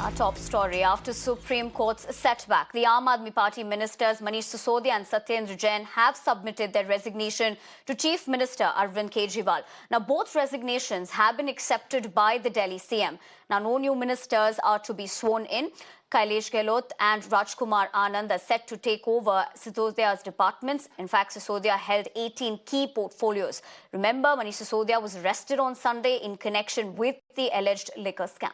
Our top story, after Supreme Court's setback, the Aam Aadmi Party ministers Manish Sisodia and Satyendar Jain have submitted their resignation to Chief Minister Arvind Kejriwal. Now, both resignations have been accepted by the Delhi CM. Now, no new ministers are to be sworn in. Kailash Gehlot and Rajkumar Anand are set to take over Sisodia's departments. In fact, Sisodia held 18 key portfolios. Remember, Manish Sisodia was arrested on Sunday in connection with the alleged liquor scam.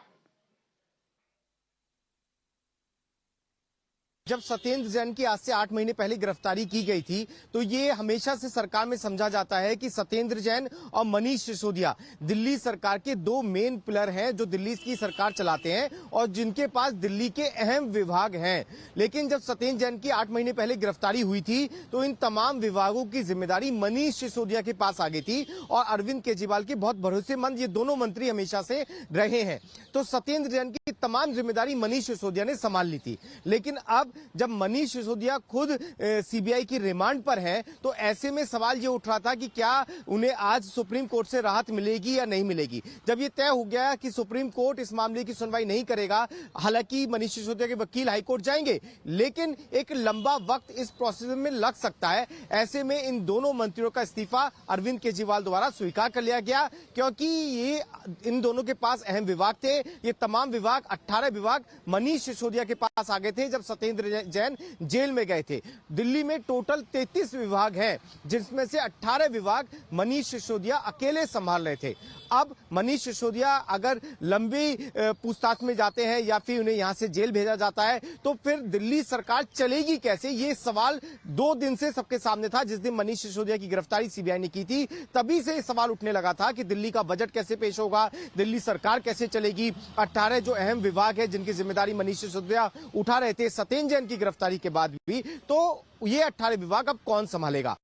जब सत्येंद्र जैन की आज से 8 महीने पहले गिरफ्तारी की गई थी तो ये हमेशा से सरकार में समझा जाता है कि सत्येंद्र जैन और मनीष सिसोदिया दिल्ली सरकार के दो मेन पिलर हैं जो दिल्ली की सरकार चलाते हैं और जिनके पास दिल्ली के अहम विभाग हैं। लेकिन जब सत्येंद्र जैन की 8 महीने पहले गिरफ्तारी हुई थी तो इन तमाम विभागों की जिम्मेदारी मनीष सिसोदिया के पास आ गई थी और अरविंद केजरीवाल के बहुत भरोसेमंद ये दोनों मंत्री हमेशा से रहे हैं। तो सत्येंद्र जैन की तमाम जिम्मेदारी मनीष सिसोदिया ने संभाल ली थी। लेकिन अब जब मनीष सिसोदिया खुद सीबीआई की रिमांड पर हैं तो ऐसे में सवाल ये उठ रहा था कि क्या उन्हें आज सुप्रीम कोर्ट से राहत मिलेगी या नहीं मिलेगी। जब ये तय हो गया कि सुप्रीम कोर्ट इस मामले की सुनवाई नहीं करेगा, हालांकि मनीष सिसोदिया के वकील हाईकोर्ट जाएंगे, लेकिन एक लंबा वक्त इस प्रोसेस में लग सकता है। ऐसे में इन दोनों मंत्रियों का इस्तीफा अरविंद केजरीवाल द्वारा स्वीकार कर लिया गया क्योंकि ये इन दोनों के पास अहम विभाग थे। ये तमाम विभाग 18 विभाग मनीष सिसोदिया के पास आ गए थे जब सत्येंद्र जैन जेल में गए थे। दिल्ली में टोटल 33 विभाग हैं जिसमें से 18 विभाग मनीष सिसोदिया अकेले संभाल रहे थे। अब मनीष सिसोदिया अगर लंबी पूछताछ में जाते हैं या फिर उन्हें यहां से जेल भेजा जाता है तो फिर दिल्ली सरकार चलेगी कैसे, ये सवाल 2 दिन से सबके सामने था। जिस दिन मनीष सिसोदिया की गिरफ्तारी सीबीआई ने की थी तभी से सवाल उठने लगा था कि दिल्ली का बजट कैसे पेश होगा, दिल्ली सरकार कैसे चलेगी। 18 जो अहम विभाग है जिनकी जिम्मेदारी मनीष सिसोदिया उठा रहे थे सत्येंद्र जैन की गिरफ्तारी के बाद भी, तो ये 18 विभाग अब कौन संभालेगा।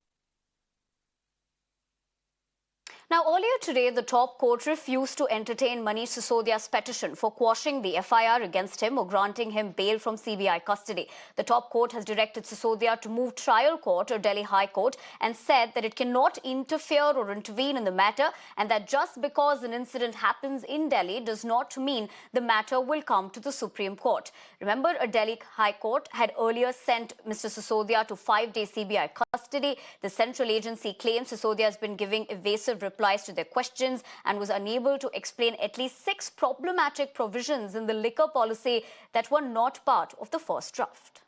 Now, earlier today, the top court refused to entertain Manish Sisodia's petition for quashing the FIR against him or granting him bail from CBI custody. The top court has directed Sisodia to move trial court or Delhi High Court and said that it cannot interfere or intervene in the matter and that just because an incident happens in Delhi does not mean the matter will come to the Supreme Court. Remember, a Delhi High Court had earlier sent Mr. Sisodia to 5-day CBI custody. The central agency claims Sisodia has been giving evasive replies to their questions and was unable to explain at least 6 problematic provisions in the liquor policy that were not part of the first draft.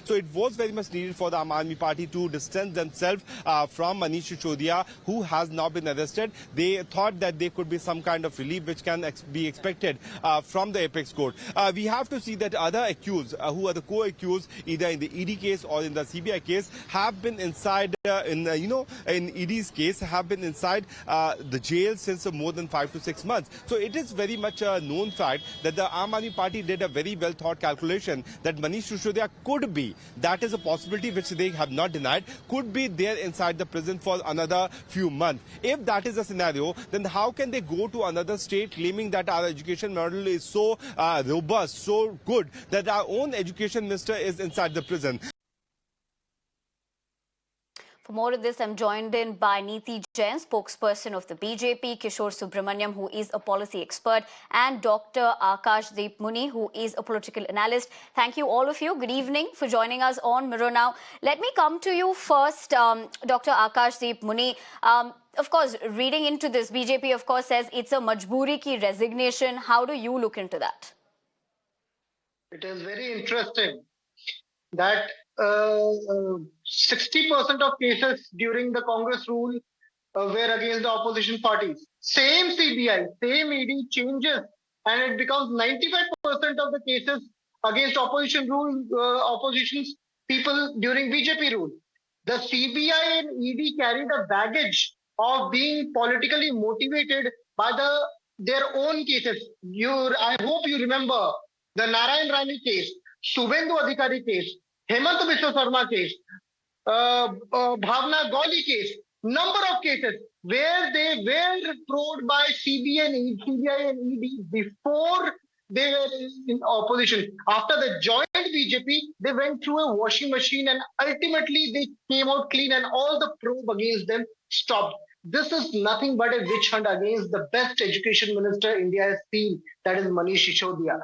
So it was very much needed for the Aam Aadmi Party to distance themselves from Manish Sisodia, who has now been arrested. They thought that there could be some kind of relief which can be expected from the apex court. We have to see that other accused, who are the co-accused, either in the ED case or in the CBI case, have been inside, in ED's case, have been inside the jail since more than 5 to 6 months. So it is very much a known fact that the Aam Aadmi Party did a very well thought calculation that Manish Sisodia could be, that is a possibility which they have not denied, could be there inside the prison for another few months. If that is the scenario, then how can they go to another state claiming that our education model is so robust, so good, that our own education minister is inside the prison? For more of this, I'm joined in by Neeti Jain, spokesperson of the BJP, Kishore Subramaniam, who is a policy expert, and Dr. Akash Deep Muni, who is a political analyst. Thank you, all of you. Good evening for joining us on Mirror Now. Let me come to you first, Dr. Akash Deep Muni. Of course, reading into this, BJP, of course, says it's a majboori ki resignation. How do you look into that? It is very interesting that 60% of cases during the Congress rule were against the opposition parties. Same CBI, same ED changes, and it becomes 95% of the cases against opposition people during BJP rule. The CBI and ED carry the baggage of being politically motivated by their own cases. I hope you remember the Narayan Rani case, Suvendu Adhikari case, Hemant Biswa Sarma case, Bhavna Goli case, number of cases where they were probed by CBI and ED before they were in opposition. After the joint BJP, they went through a washing machine and ultimately they came out clean and all the probe against them stopped. this is nothing but a witch hunt against the best education minister India has seen, that is Manish Sisodia.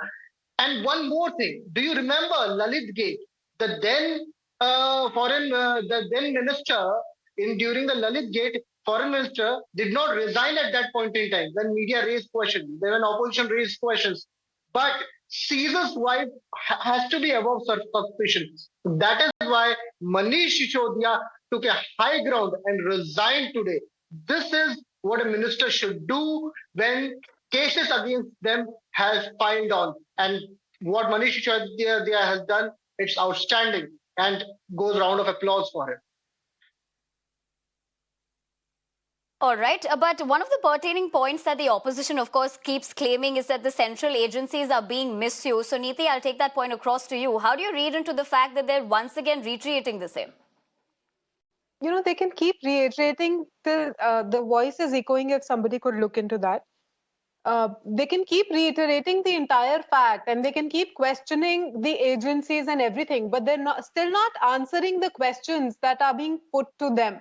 And one more thing, do you remember Lalit Gate, the then the then minister in during the Lalit Gate, foreign minister did not resign at that point in time when media raised questions, when opposition raised questions. But Caesar's wife has to be above suspicion. That is why Manish Sisodia took a high ground and resigned today. This is what a minister should do when cases against them has piled on. And what Manish Sisodia has done, it's outstanding and goes round of applause for him. All right, but one of the pertaining points that the opposition, of course, keeps claiming is that the central agencies are being misused. So, Neeti, I'll take that point across to you. How do you read into the fact that they're once again reiterating the same? You know, they can keep reiterating till the voice is echoing, if somebody could look into that. They can keep reiterating the entire fact and they can keep questioning the agencies and everything, but they're still not answering the questions that are being put to them.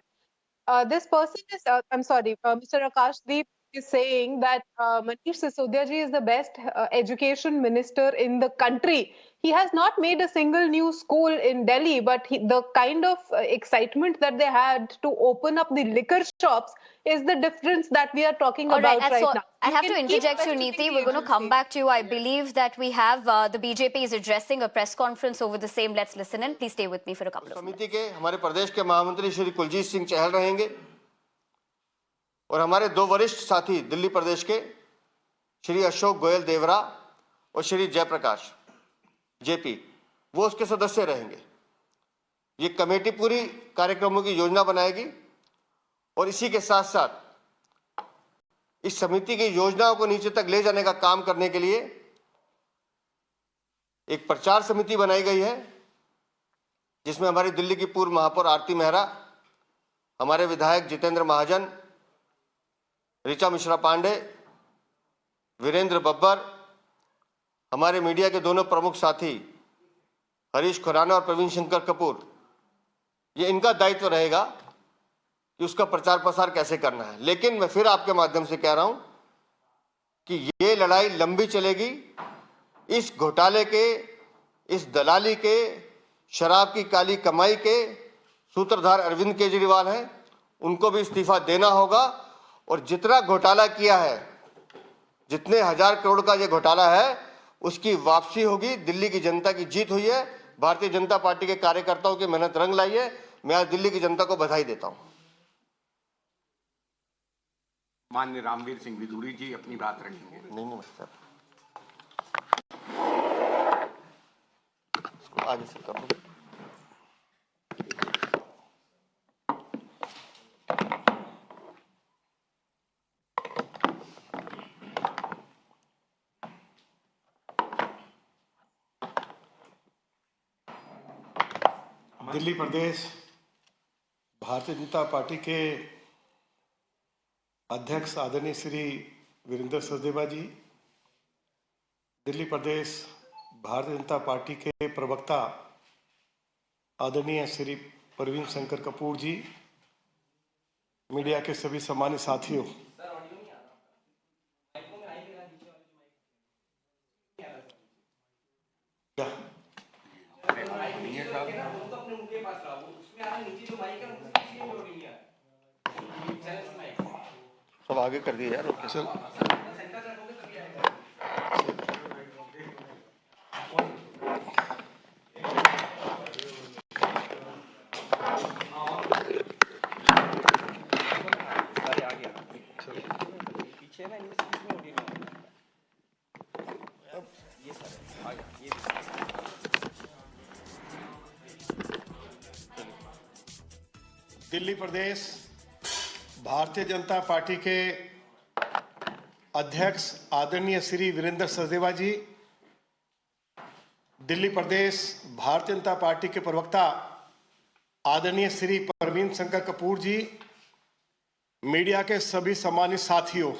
This person is, I'm sorry, Mr. Akash Deep is saying that Manish Sisodia ji is the best education minister in the country. He has not made a single new school in Delhi, but the kind of excitement that they had to open up the liquor shops is the difference that we are talking All right, about so now. I have to can keep interject you, questioning Neeti. the We're going to come agency. back to you. I believe that we have the BJP is addressing a press conference over the same. Let's listen in. Please stay with me for a couple of minutes. समिति के हमारे प्रदेश के महामंत्री श्री कुलजीत सिंह चहल रहेंगे और हमारे दो वरिष्ठ साथी दिल्ली प्रदेश के श्री अशोक गोयल देवरा और श्री जयप्रकाश जेपी वो उसके सदस्य रहेंगे। ये कमेटी पूरी कार्यक्रमों की योजना बनाएगी और इसी के साथ साथ इस समिति की योजनाओं को नीचे तक ले जाने का काम करने के लिए एक प्रचार समिति बनाई गई है, जिसमें हमारी दिल्ली की पूर्व महापौर आरती मेहरा, हमारे विधायक जितेंद्र महाजन, ऋचा मिश्रा पांडे, वीरेंद्र बब्बर, हमारे मीडिया के दोनों प्रमुख साथी हरीश खुराना और प्रवीण शंकर कपूर, ये इनका दायित्व रहेगा कि उसका प्रचार प्रसार कैसे करना है। लेकिन मैं फिर आपके माध्यम से कह रहा हूं कि ये लड़ाई लंबी चलेगी। इस घोटाले के, इस दलाली के, शराब की काली कमाई के सूत्रधार अरविंद केजरीवाल हैं, उनको भी इस्तीफा देना होगा और जितना घोटाला किया है, जितने 1000 करोड़ का ये घोटाला है, उसकी वापसी होगी। दिल्ली की जनता की जीत हुई है। भारतीय जनता पार्टी के कार्यकर्ताओं की मेहनत रंग लाई है। मैं आज दिल्ली की जनता को बधाई देता हूं। माननीय रामवीर सिंह विधूरी जी अपनी बात रखेंगे। नहीं सर, इसको आगे से कर दो। दिल्ली प्रदेश भारतीय जनता पार्टी के अध्यक्ष आदरणीय श्री वीरेंद्र सचदेवा जी, दिल्ली प्रदेश भारतीय जनता पार्टी के प्रवक्ता आदरणीय श्री प्रवीण शंकर कपूर जी, मीडिया के सभी सम्मानित साथियों, सब आगे कर दिए यार। चल दिल्ली प्रदेश भारतीय जनता पार्टी के अध्यक्ष आदरणीय श्री वीरेंद्र सचदेवा जी, दिल्ली प्रदेश भारतीय जनता पार्टी के प्रवक्ता आदरणीय श्री प्रवीण शंकर कपूर जी, मीडिया के सभी सम्मानित साथियों,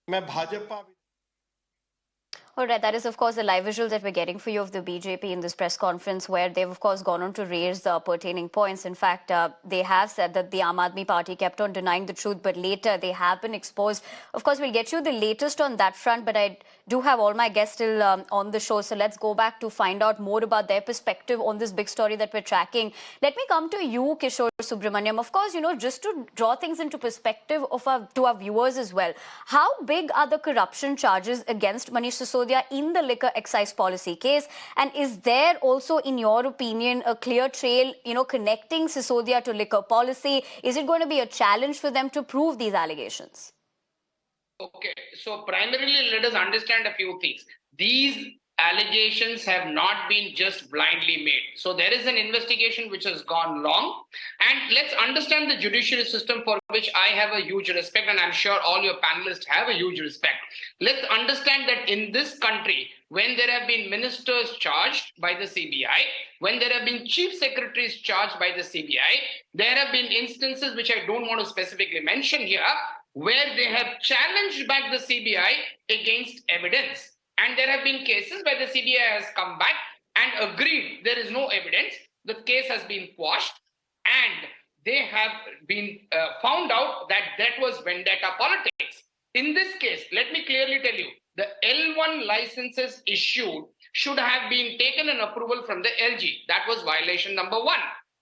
मैं Bhajpa All right, that is, of course, the live visual that we're getting for you of the BJP in this press conference, where they've, of course, gone on to raise pertaining points. In fact, they have said that the Aam Aadmi Party kept on denying the truth, but later they have been exposed. Of course, we'll get you the latest on that front, but I do have all my guests still on the show, so let's go back to find out more about their perspective on this big story that we're tracking. Let me come to you, Kishore Subramaniam. Of course, just to draw things into perspective to our viewers as well, how big are the corruption charges against Manish Sisodia in the liquor excise policy case? And is there also, in your opinion, a clear trail, connecting Sisodia to liquor policy? Is it going to be a challenge for them to prove these allegations? Okay, so primarily let us understand a few things. These allegations have not been just blindly made. So there is an investigation which has gone long, and let's understand the judiciary system, for which I have a huge respect, and I'm sure all your panelists have a huge respect. Let's understand that in this country, when there have been ministers charged by the CBI, when there have been chief secretaries charged by the CBI, there have been instances which I don't want to specifically mention here, where they have challenged back the CBI against evidence. And there have been cases where the CBI has come back and agreed there is no evidence, the case has been quashed, and they have been found out that that was vendetta politics. In this case, let me clearly tell you, the L1 licenses issued should have been taken an approval from the LG. That was violation number 1.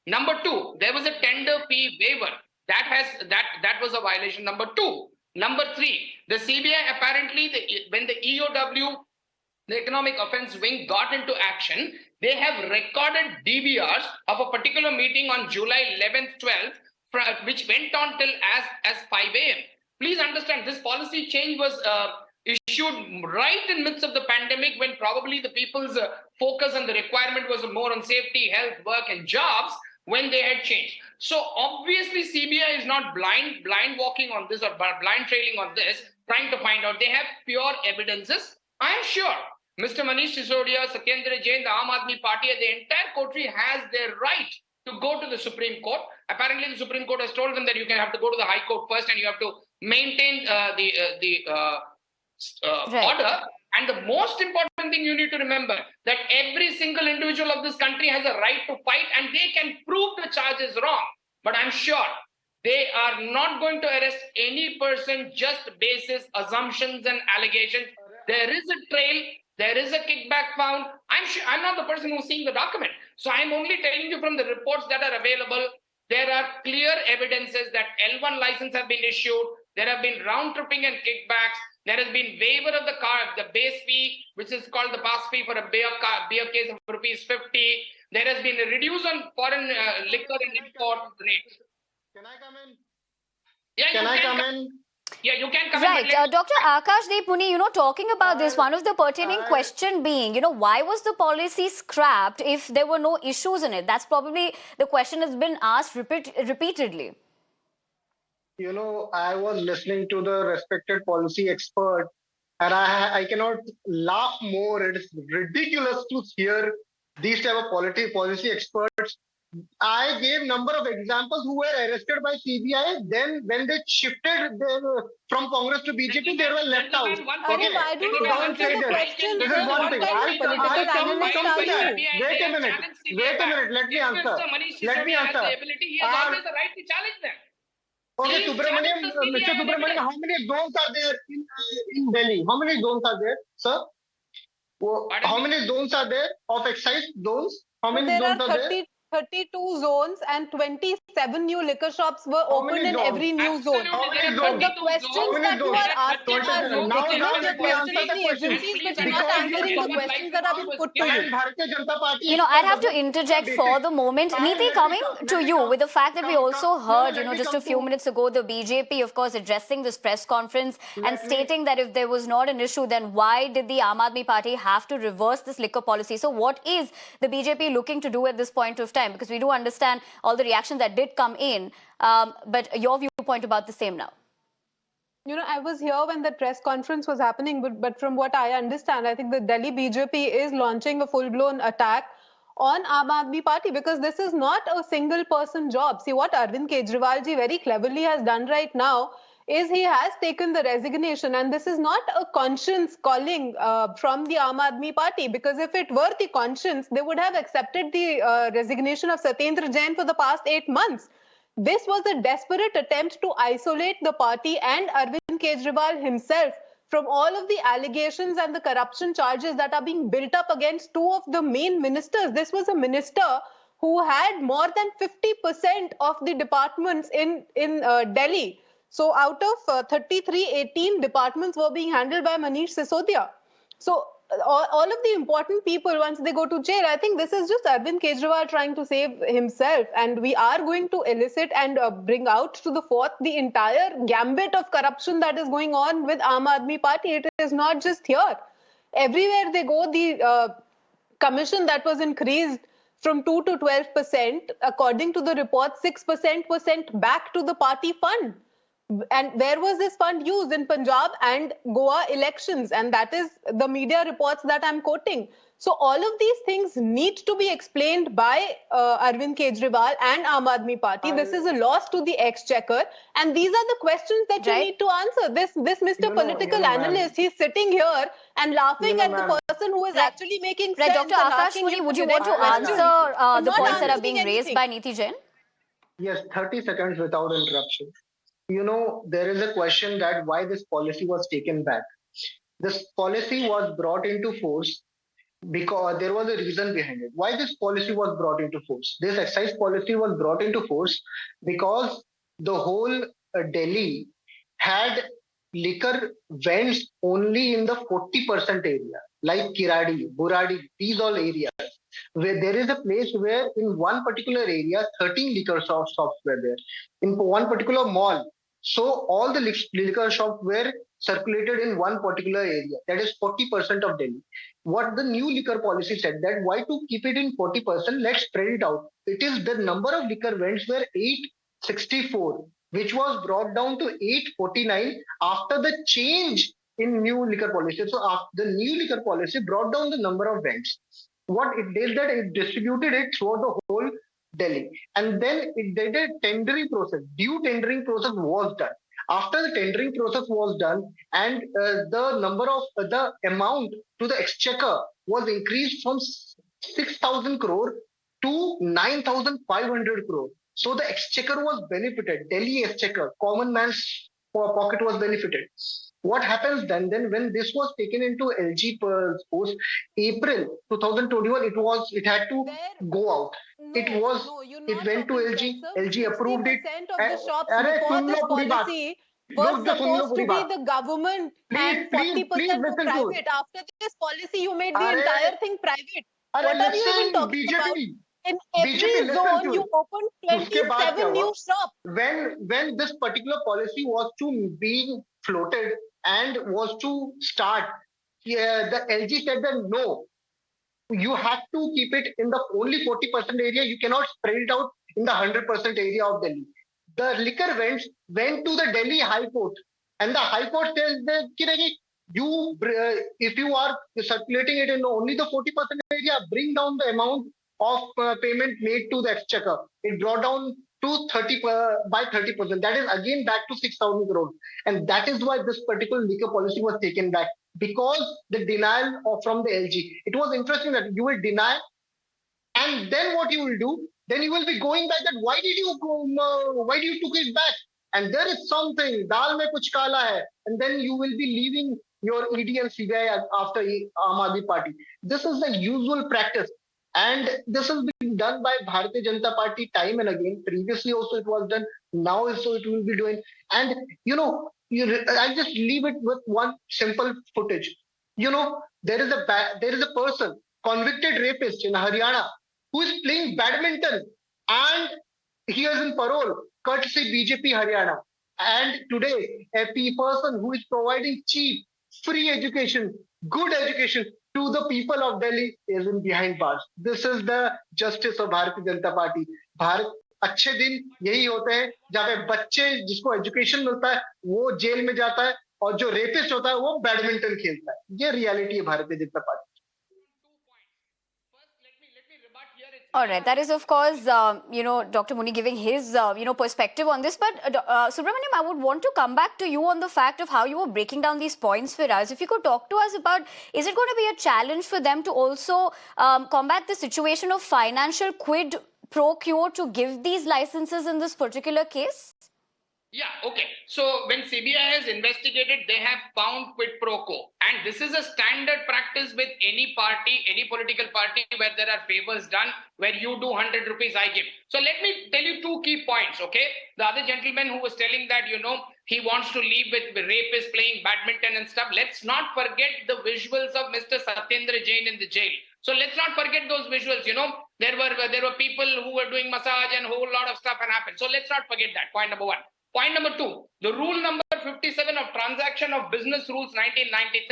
Number 2, there was a tender fee waiver. That was a violation number 2. Number 3, the CBI apparently, when the EOW, the Economic Offence Wing, got into action, they have recorded DVRs of a particular meeting on July 11th, 12th, which went on till as 5 a.m. Please understand, this policy change was issued right in midst of the pandemic, when probably the people's focus and the requirement was more on safety, health, work, and jobs, when they had changed. So obviously CBI is not blind walking on this or blind trailing on this, trying to find out. They have pure evidences. I am sure Mr. Manish Sisodia, Satyendar Jain, the Aam Aadmi Party, the entire coterie has their right to go to the Supreme Court. Apparently the Supreme Court has told them that you can have to go to the High Court first, and you have to maintain the order. And the most important thing you need to remember, that every single individual of this country has a right to fight, and they can prove the charges wrong. But I'm sure they are not going to arrest any person just basis assumptions and allegations. There is a trail, there is a kickback found. I'm not the person who's seeing the document. So I'm only telling you from the reports that are available. There are clear evidences that L1 license have been issued. There have been round tripping and kickbacks. There has been waiver of the base fee, which is called the pass fee for a beer case of ₹50. There has been a reduce on foreign liquor and import rates. Can I come in? Yeah, Can I come in? Yeah, you can come right. in. Dr. Akash Deep Muni, talking about this, one of the pertaining question being, why was the policy scrapped if there were no issues in it? That's probably the question has been asked repeatedly. I was listening to the respected policy expert, and I cannot laugh more. It is ridiculous to hear these type of policy experts. I gave number of examples who were arrested by CBI. Then when they shifted from Congress to BJP, they were left out. Okay, why don't you answer the question? This is one thing. What kind of political analyst are you? Wait a minute. Let me answer. Let me answer. He has always the right to challenge them. Okay, Subramaniam, Mr. Subramaniam, how many zones are there in Delhi? How many zones are there, sir? How many zones are there of excise zones? How many zones are there? 32 zones, and 27 new liquor shops were opened in every new zone. But the questions that you are asking are ridiculous. You're questioning the agencies, but you're not answering the questions that have been put to you. I'd have to interject for the moment. Neeti, coming to you with the fact that we also heard, just a few minutes ago, the BJP, of course, addressing this press conference and stating that if there was not an issue, then why did the Aam Aadmi Party have to reverse this liquor policy? So what is the BJP looking to do at this point of time? Because we do understand all the reactions that did come in, but your viewpoint about the same now. I was here when the press conference was happening, but from what I understand, I think the Delhi BJP is launching a full-blown attack on Aam Aadmi Party, because this is not a single person job. See, what Arvind Kejriwal ji very cleverly has done right now is he has taken the resignation, and this is not a conscience calling from the Aam Aadmi Party, because if it were the conscience, they would have accepted the resignation of Satyendar Jain for the past 8 months. This was a desperate attempt to isolate the party and Arvind Kejriwal himself from all of the allegations and the corruption charges that are being built up against two of the main ministers. This was a minister who had more than 50% of the departments in Delhi. So out of 33, 18 departments were being handled by Manish Sisodia. So all of the important people, once they go to jail, I think this is just Arvind Kejriwal trying to save himself. And we are going to elicit and bring out to the fore the entire gambit of corruption that is going on with Aam Aadmi Party. It is not just here. Everywhere they go, the commission that was increased from 2 to 12%, according to the report, 6% was sent back to the party fund. And where was this fund used? In Punjab and Goa elections, and that is the media reports that I'm quoting. So all of these things need to be explained by Arvind Kejriwal and Aam Aadmi Party. This is a loss to the exchequer, and these are the questions that you need to answer. This Mr. Political Analyst, he's sitting here and laughing at the person who is actually making sense. Dr. Akash Muni, would you want to answer the points that are being raised by Neeti Jain? Yes, 30 seconds without interruption. There is a question that why this policy was taken back. This policy was brought into force because there was a reason behind it. Why this policy was brought into force? This excise policy was brought into force because the whole Delhi had liquor vents only in the 40% area, like Kiradi, Buradi, these all areas. Where there is a place where in one particular area, 13 liquor shops were there. In one particular mall, so all the liquor shops were circulated in one particular area. That is 40% of Delhi. What the new liquor policy said that why to keep it in 40%, let's spread it out. It is the number of liquor vents were 864, which was brought down to 849 after the change in new liquor policy. So after the new liquor policy brought down the number of vents. What it did that it distributed it throughout the whole Delhi, and then it did a tendering process. Due tendering process was done. After the tendering process was done, and the number of the amount to the exchequer was increased from 6,000 crore to 9,500 crore. So the exchequer was benefited. Delhi exchequer, common man's pocket was benefited. What happens then when this was taken into LG post April 2021, it had to go out. It went to LG. LG approved it. 60% of the shops before this policy was supposed to be the government and 40% were private. After this policy, you made the entire thing private. What are you even talking about? In every zone, you opened 27 new shops. When this particular policy was to be floated and was to start, the LG said that no, you have to keep it in the only 40% area. You cannot spread it out in the 100% area of Delhi. The liquor vents went to the Delhi High Court, and the High Court says that if you are circulating it in only the 40% area, bring down the amount of payment made to the exchequer. It brought down to 30%. That is again back to 6,000 crore, and that is why this particular liquor policy was taken back, because the denial from the LG. It was interesting that you will deny, and then what you will do? Then you will be going back that why did you took it back? And there is something, dal mein kuch kala hai, and then you will be leaving your ED and CBI after Aam Aadmi Party. This is the usual practice. And this has been done by Bharatiya Janata Party time and again. Previously also it was done. Now also it will be doing. And I just leave it with one simple footage. There is a person, convicted rapist in Haryana, who is playing badminton, and he is in parole, courtesy BJP Haryana. And today, a person who is providing cheap, free education, good education to the people of Delhi is in behind bars. This is the justice of Bharatiya Janata Party. अच्छे दिन यही होते हैं जहाँ पे बच्चे जिसको education मिलता है वो जेल में जाता है और जो रेपिस्ट होता है वो बैडमिंटन खेलता है. ये रियलिटी है Bharatiya Janata party. First, let me rebut here. It's All right. That is, of course, Dr. Muni giving his, perspective on this. But Subramaniam, I would want to come back to you on the fact of how you were breaking down these points for us. If you could talk to us about, is it going to be a challenge for them to also combat the situation of financial quid pro quo to give these licenses in this particular case? Yeah, okay. So when CBI has investigated, they have found quid pro quo. And this is a standard practice with any party, any political party where there are favors done, where you do 100 rupees, I give. So let me tell you two key points, okay? The other gentleman who was telling that, he wants to leave with rapists playing badminton and stuff. Let's not forget the visuals of Mr. Satyendar Jain in the jail. So let's not forget those visuals, There were people who were doing massage and a whole lot of stuff had happened. So let's not forget that, point number one. Point number two, the rule number 57 of Transaction of Business Rules 1993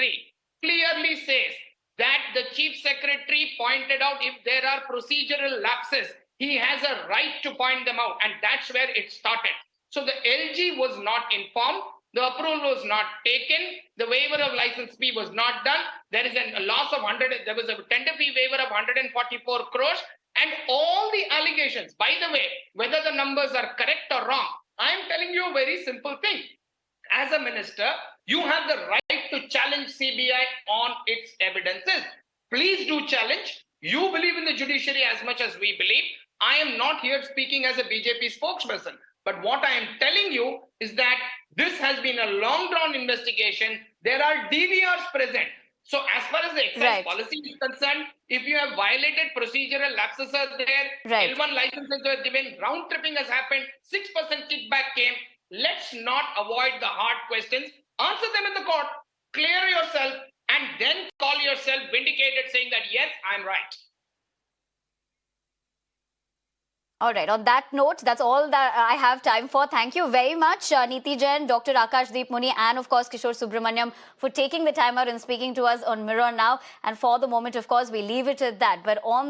clearly says that the Chief Secretary pointed out if there are procedural lapses, he has a right to point them out, and that's where it started. So the LG was not informed, the approval was not taken, the waiver of license fee was not done, there is a loss of there was a tender fee waiver of 144 crores, and all the allegations, by the way, whether the numbers are correct or wrong, I am telling you a very simple thing. As a minister, you have the right to challenge CBI on its evidences. Please do challenge. You believe in the judiciary as much as we believe. I am not here speaking as a BJP spokesperson. But what I am telling you is that this has been a long-drawn investigation. There are DVRs present. So as far as the excise policy is concerned, if you have violated procedural lapses are there, L1 licenses were given, round tripping has happened, 6% kickback came. Let's not avoid the hard questions. Answer them in the court, clear yourself, and then call yourself vindicated saying that, yes, I'm right. All right. On that note, that's all that I have time for. Thank you very much, Neeti Jain, Dr. Akash Deep Muni, and of course, Kishore Subramaniam for taking the time out and speaking to us on Mirror Now. And for the moment, of course, we leave it at that. But on